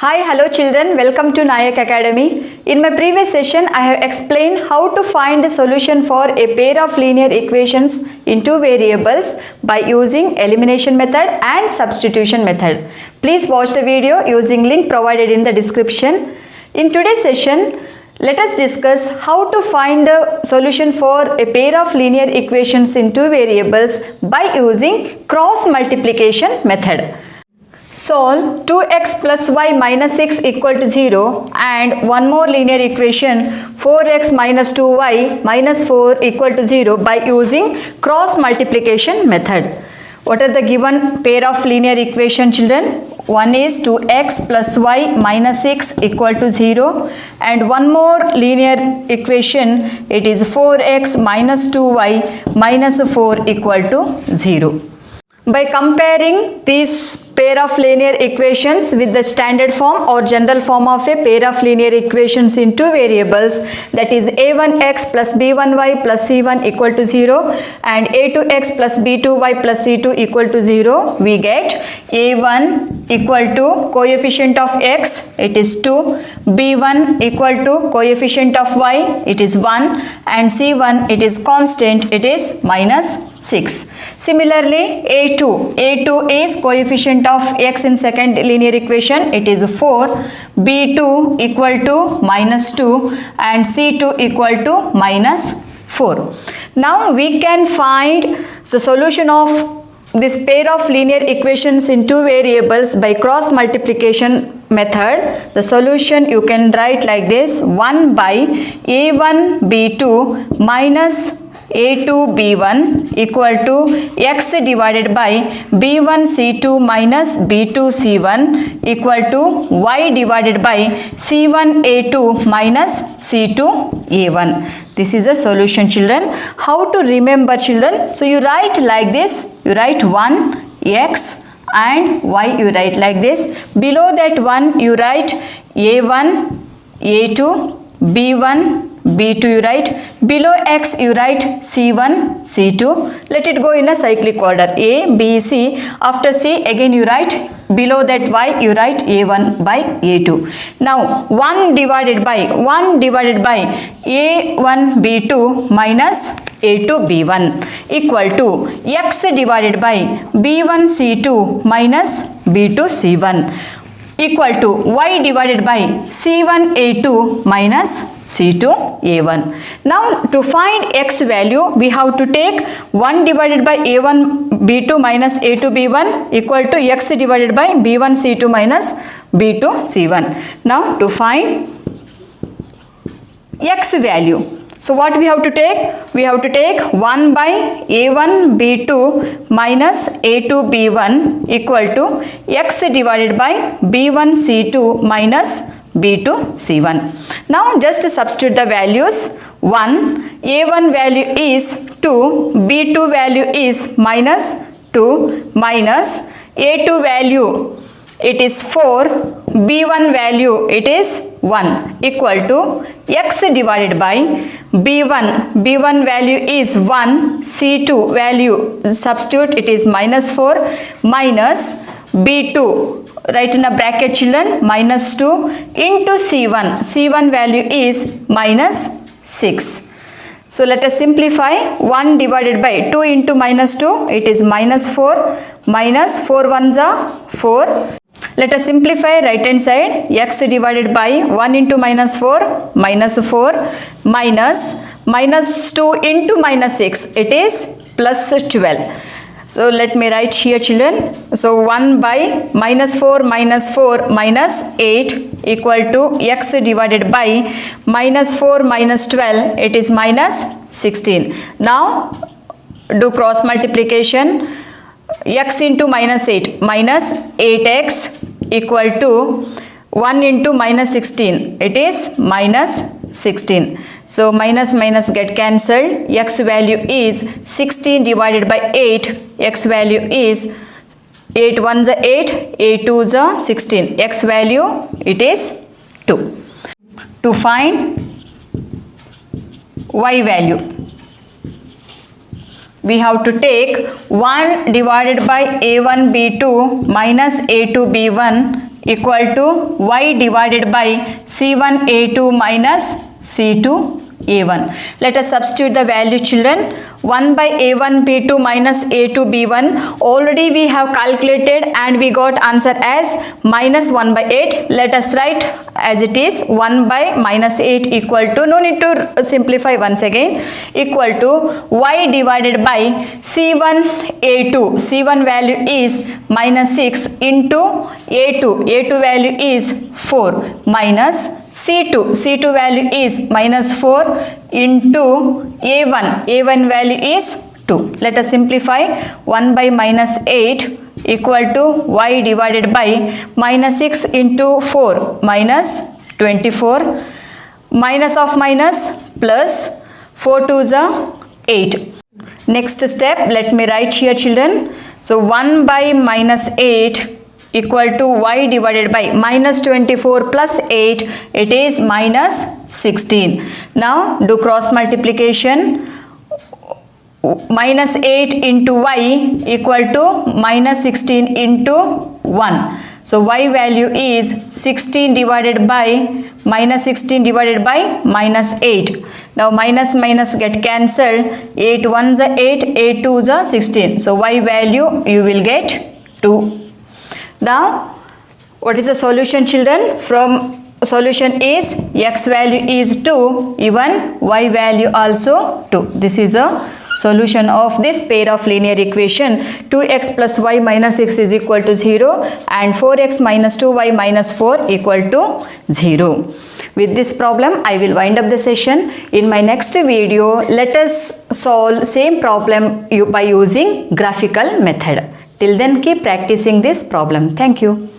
Hi, hello children, welcome to Nayak Academy. In my previous session, I have explained how to find the solution for a pair of linear equations in two variables by using elimination method and substitution method. Please watch the video using link provided in the description. In today's session, let us discuss how to find the solution for a pair of linear equations in two variables by using cross multiplication method. Solve 2x plus y minus 6 equal to 0 and one more linear equation 4x minus 2y minus 4 equal to 0 by using cross multiplication method. What are the given pair of linear equation, children? One is 2x plus y minus 6 equal to 0 and one more linear equation, it is 4x minus 2y minus 4 equal to 0. By comparing these pair of linear equations with the standard form or general form of a pair of linear equations in two variables, that is a1x plus b1y plus c1 equal to 0 and a2x plus b2y plus c2 equal to 0, we get a1 equal to coefficient of x, it is 2, b1 equal to coefficient of y, it is 1 and c1 it is constant, it is minus 6. Similarly, A2 is coefficient of x in second linear equation, it is 4, B2 equal to minus 2 and C2 equal to minus 4. Now we can find the solution of this pair of linear equations in two variables by cross multiplication method. The solution you can write like this: 1 by A1 B2 minus a2 b1 equal to x divided by b1 c2 minus b2 c1 equal to y divided by c1 a2 minus c2 a1. This is a solution, children. How to remember, children? So you write like this, you write 1 x and y, you write like this. Below that 1 you write a1 a2 b1 b2 you write, below x you write c1 c2. Let it go in a cyclic order, a b c. After c again you write, below that y you write a1 by a2. Now 1 divided by a1 b2 minus a2 b1 equal to x divided by b1 c2 minus b2 c1 equal to y divided by c1 a2 minus c2 a1. Now to find x value, we have to take 1 divided by a1 b2 minus a2 b1 equal to x divided by b1 c2 minus b2 c1. Now to find x value, so what we have to take? We have to take 1 by a1 b2 minus a2 b1 equal to x divided by b1 c2 minus b2 c1. Now just substitute the values. 1, a1 value is 2, b2 value is minus 2 minus a2 value it is 4, b1 value it is 1 equal to x divided by b1 value is 1, c2 value substitute it is minus 4 minus b2, write in a bracket, children, minus 2 into c1 value is minus 6. So let us simplify. 1 divided by 2 into minus 2 it is minus 4 minus 4 ones are 4. Let us simplify right hand side. X divided by 1 into minus 4 minus 4 minus 2 into minus 6 it is plus 12. So let me write here, children. So 1 by minus 4 minus 8 equal to x divided by minus 4 minus 12 it is minus 16. Now do cross multiplication. X into minus 8 minus 8x equal to 1 into minus 16 it is minus 16. So minus get cancelled. X value is 16 divided by 8. X value is 8 ones are 8, 8 twos are 16. X value it is 2. To find y value, we have to take 1 divided by a1 b2 minus a2 b1 equal to y divided by C1A2 minus C2A1. Let us substitute the value, children. 1 by A1B2 minus A2B1 already we have calculated and we got answer as minus 1 by 8. Let us write as it is 1 by minus 8 equal to, no need to simplify once again, equal to y divided by C1A2. C1 value is minus 6 into A2. A2 value is 4 minus C2 value is minus 4 into A1 value is 2. Let us simplify. 1 by minus 8 equal to y divided by minus 6 into 4 minus 24, minus of minus plus 4 to the 8. Next step, let me write here, children. So 1 by minus 8 equal to y divided by minus 24 plus 8, it is minus 16. Now do cross multiplication. Minus 8 into y equal to minus 16 into 1. So y value is 16 divided by minus 16 divided by minus 8. Now minus minus get cancelled. 8 1 is 8, 8 2 is 16. So y value you will get 2. Now what is the solution, children? From solution is x value is 2, even y value also 2. This is a solution of this pair of linear equation. 2x plus y minus 6 is equal to 0 and 4x minus 2y minus 4 equal to 0. With this problem I will wind up the session. In my next video let us solve same problem by using graphical method. Till then keep practicing this problem. Thank you.